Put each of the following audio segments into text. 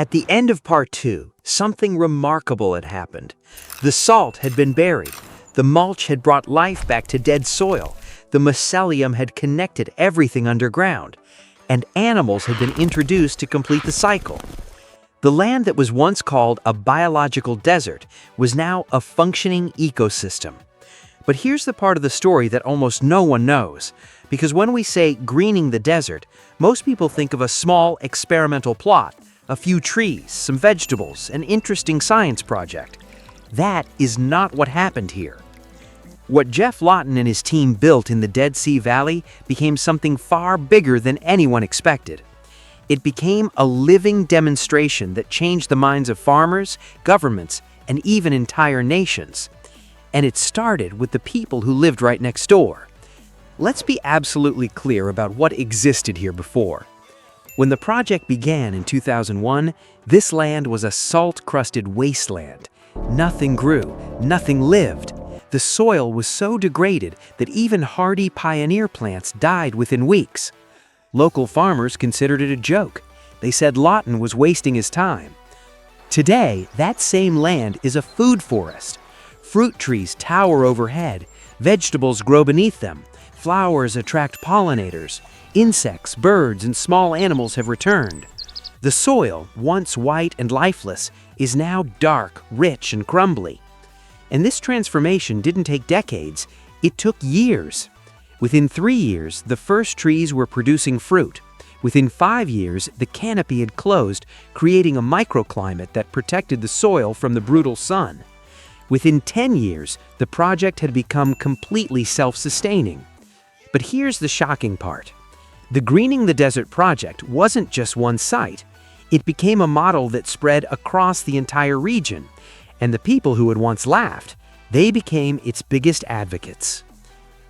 At the end of part 2, something remarkable had happened. The salt had been buried. The mulch had brought life back to dead soil. The mycelium had connected everything underground. And animals had been introduced to complete the cycle. The land that was once called a biological desert was now a functioning ecosystem. But here's the part of the story that almost no one knows. Because when we say greening the desert, most people think of a small experimental plot, a few trees, some vegetables, an interesting science project. That is not what happened here. What Geoff Lawton and his team built in the Dead Sea Valley became something far bigger than anyone expected. It became a living demonstration that changed the minds of farmers, governments, and even entire nations. And it started with the people who lived right next door. Let's be absolutely clear about what existed here before. When the project began in 2001, this land was a salt-crusted wasteland. Nothing grew, nothing lived. The soil was so degraded that even hardy pioneer plants died within weeks. Local farmers considered it a joke. They said Lawton was wasting his time. Today, that same land is a food forest. Fruit trees tower overhead, vegetables grow beneath them, flowers attract pollinators, insects, birds, and small animals have returned. The soil, once white and lifeless, is now dark, rich, and crumbly. And this transformation didn't take decades, it took years. Within 3 years, the first trees were producing fruit. Within 5 years, the canopy had closed, creating a microclimate that protected the soil from the brutal sun. Within 10 years, the project had become completely self-sustaining. But here's the shocking part. The Greening the Desert project wasn't just one site. It became a model that spread across the entire region. And the people who had once laughed, they became its biggest advocates.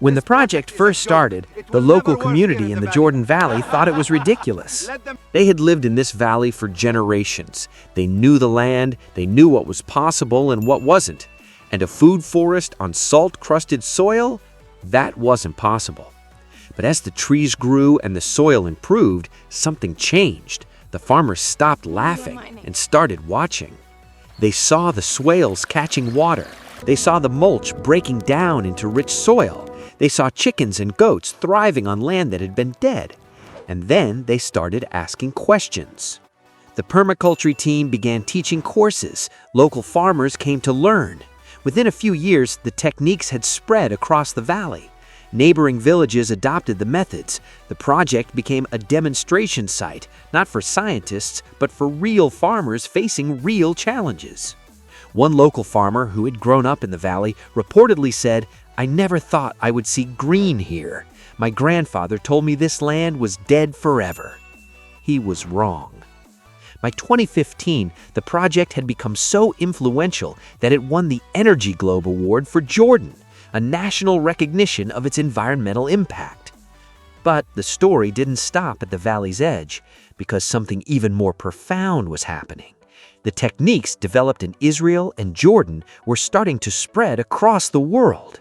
When the project first started, the local community in the Jordan Valley thought it was ridiculous. They had lived in this valley for generations. They knew the land, they knew what was possible and what wasn't. And a food forest on salt-crusted soil? That wasn't possible. But as the trees grew and the soil improved, something changed. The farmers stopped laughing and started watching. They saw the swales catching water. They saw the mulch breaking down into rich soil. They saw chickens and goats thriving on land that had been dead. And then they started asking questions. The permaculture team began teaching courses. Local farmers came to learn. Within a few years, the techniques had spread across the valley. Neighboring villages adopted the methods. The project became a demonstration site, not for scientists, but for real farmers facing real challenges. One local farmer who had grown up in the valley reportedly said, "I never thought I would see green here. My grandfather told me this land was dead forever." He was wrong. By 2015, the project had become so influential that it won the Energy Globe Award for Jordan, a national recognition of its environmental impact. But the story didn't stop at the valley's edge, because something even more profound was happening. The techniques developed in Israel and Jordan were starting to spread across the world.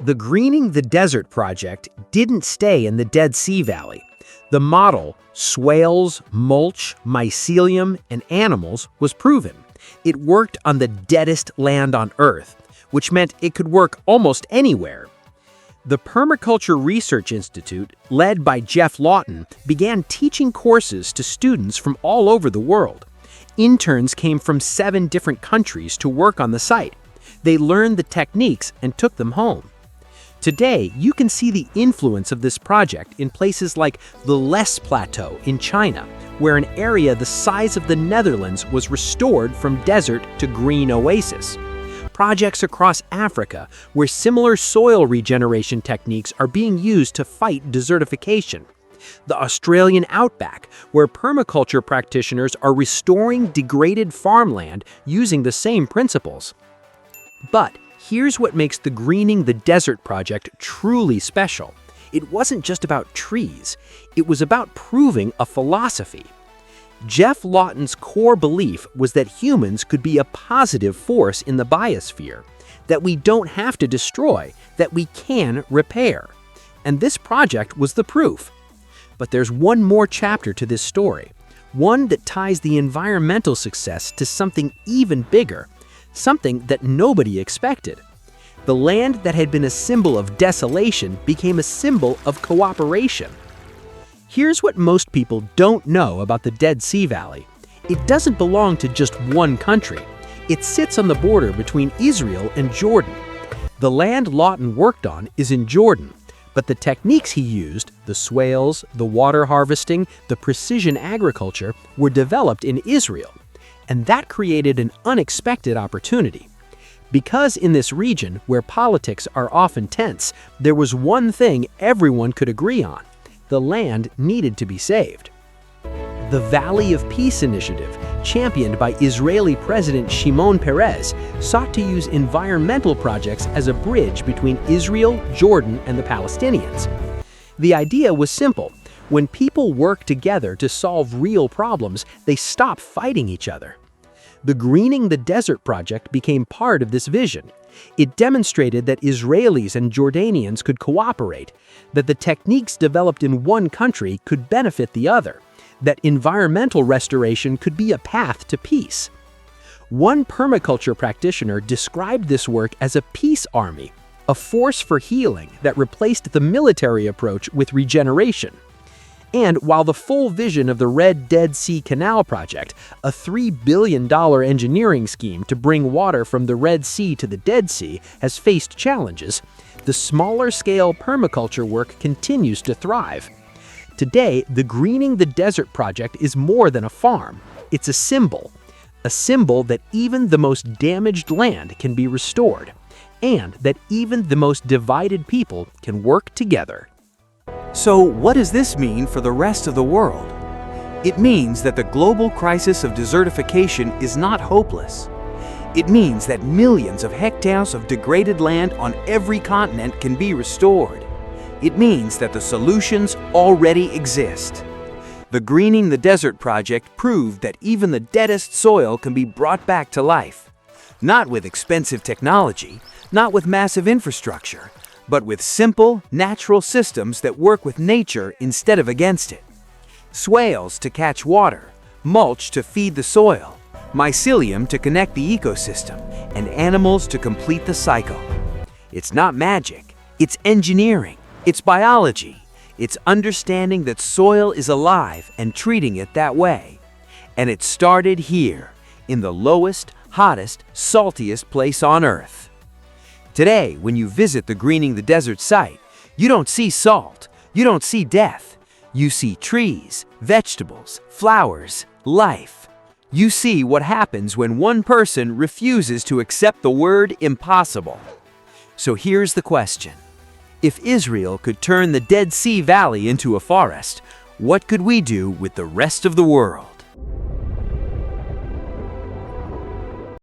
The Greening the Desert project didn't stay in the Dead Sea Valley. The model, swales, mulch, mycelium, and animals, was proven. It worked on the deadest land on Earth, which meant it could work almost anywhere. The Permaculture Research Institute, led by Geoff Lawton, began teaching courses to students from all over the world. Interns came from 7 different countries to work on the site. They learned the techniques and took them home. Today, you can see the influence of this project in places like the Les Plateau in China, where an area the size of the Netherlands was restored from desert to green oasis. Projects across Africa, where similar soil regeneration techniques are being used to fight desertification. The Australian outback, where permaculture practitioners are restoring degraded farmland using the same principles. But here's what makes the Greening the Desert project truly special. It wasn't just about trees. It was about proving a philosophy. Geoff Lawton's core belief was that humans could be a positive force in the biosphere, that we don't have to destroy, that we can repair. And this project was the proof. But there's one more chapter to this story. one that ties the environmental success to something even bigger, something that nobody expected. The land that had been a symbol of desolation became a symbol of cooperation. Here's what most people don't know about the Dead Sea Valley. It doesn't belong to just one country. It sits on the border between Israel and Jordan. The land Lawton worked on is in Jordan, but the techniques he used, the swales, the water harvesting, the precision agriculture, were developed in Israel. And that created an unexpected opportunity. Because in this region, where politics are often tense, there was one thing everyone could agree on: the land needed to be saved. The Valley of Peace initiative, championed by Israeli President Shimon Peres, sought to use environmental projects as a bridge between Israel, Jordan, and the Palestinians. The idea was simple: when people work together to solve real problems, they stop fighting each other. The Greening the Desert project became part of this vision. It demonstrated that Israelis and Jordanians could cooperate, that the techniques developed in one country could benefit the other, that environmental restoration could be a path to peace. One permaculture practitioner described this work as a peace army, a force for healing that replaced the military approach with regeneration. And while the full vision of the Red Dead Sea Canal project, a $3 billion engineering scheme to bring water from the Red Sea to the Dead Sea, has faced challenges, the smaller-scale permaculture work continues to thrive. Today, the Greening the Desert project is more than a farm. It's a symbol that even the most damaged land can be restored, and that even the most divided people can work together. So what does this mean for the rest of the world? It means that the global crisis of desertification is not hopeless. It means that millions of hectares of degraded land on every continent can be restored. It means that the solutions already exist. The Greening the Desert project proved that even the deadest soil can be brought back to life. Not with expensive technology, not with massive infrastructure, but with simple, natural systems that work with nature instead of against it. Swales to catch water, mulch to feed the soil, mycelium to connect the ecosystem, and animals to complete the cycle. It's not magic, it's engineering, it's biology, it's understanding that soil is alive and treating it that way. And it started here, in the lowest, hottest, saltiest place on Earth. Today, when you visit the Greening the Desert site, you don't see salt, you don't see death. You see trees, vegetables, flowers, life. You see what happens when one person refuses to accept the word impossible. So here's the question. If Israel could turn the Dead Sea Valley into a forest, what could we do with the rest of the world?